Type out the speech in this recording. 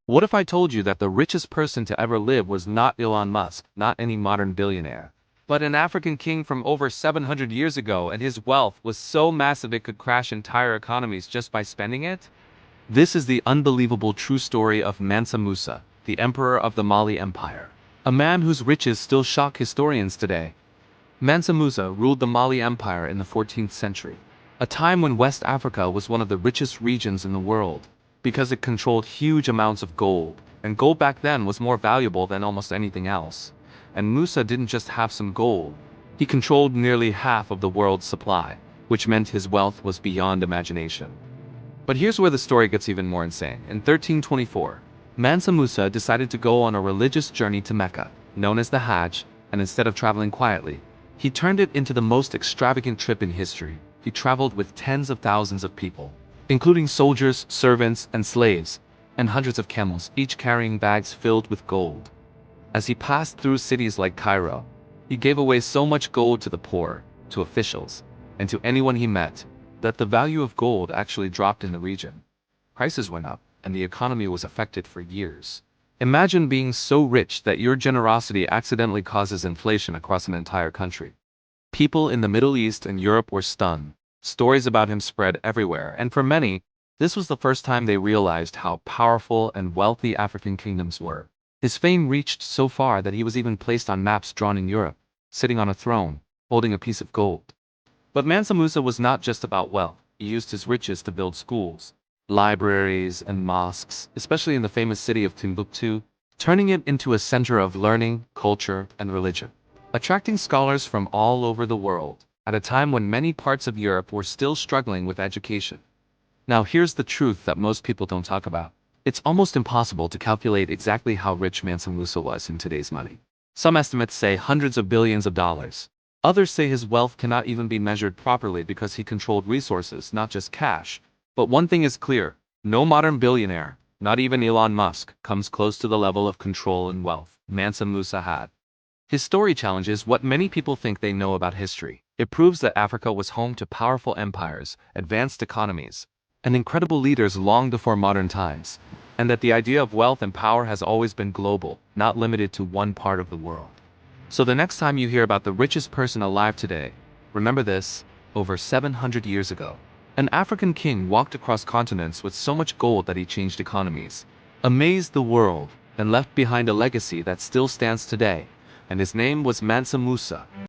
What if I told you that the richest person to ever live was not Elon Musk, not any modern billionaire, but an African king from over 700 years ago, and his wealth was so massive it could crash entire economies just by spending it? This is the unbelievable true story of Mansa Musa, the emperor of the Mali Empire. A man whose riches still shock historians today. Mansa Musa ruled the Mali Empire in the 14th century, a time when West Africa was one of the richest regions in the world, because it controlled huge amounts of gold, and gold back then was more valuable than almost anything else. And Musa didn't just have some gold, he controlled nearly half of the world's supply, which meant his wealth was beyond imagination. But here's where the story gets even more insane. In 1324, Mansa Musa decided to go on a religious journey to Mecca, known as the Hajj, and instead of traveling quietly, he turned it into the most extravagant trip in history. He traveled with tens of thousands of people, including soldiers, servants, and slaves, and hundreds of camels, each carrying bags filled with gold. As he passed through cities like Cairo, he gave away so much gold to the poor, to officials, and to anyone he met, that the value of gold actually dropped in the region. Prices went up, and the economy was affected for years. Imagine being so rich that your generosity accidentally causes inflation across an entire country. People in the Middle East and Europe were stunned. Stories about him spread everywhere, and for many, this was the first time they realized how powerful and wealthy African kingdoms were. His fame reached so far that he was even placed on maps drawn in Europe, sitting on a throne, holding a piece of gold. But Mansa Musa was not just about wealth. He used his riches to build schools, libraries, and mosques, especially in the famous city of Timbuktu, turning it into a center of learning, culture, and religion, attracting scholars from all over the world, at a time when many parts of Europe were still struggling with education. Now here's the truth that most people don't talk about. It's almost impossible to calculate exactly how rich Mansa Musa was in today's money. Some estimates say hundreds of billions of dollars. Others say his wealth cannot even be measured properly because he controlled resources, not just cash. But one thing is clear, no modern billionaire, not even Elon Musk, comes close to the level of control and wealth Mansa Musa had. His story challenges what many people think they know about history. It proves that Africa was home to powerful empires, advanced economies, and incredible leaders long before modern times, and that the idea of wealth and power has always been global, not limited to one part of the world. So the next time you hear about the richest person alive today, remember this: over 700 years ago, an African king walked across continents with so much gold that he changed economies, amazed the world, and left behind a legacy that still stands today, and his name was Mansa Musa.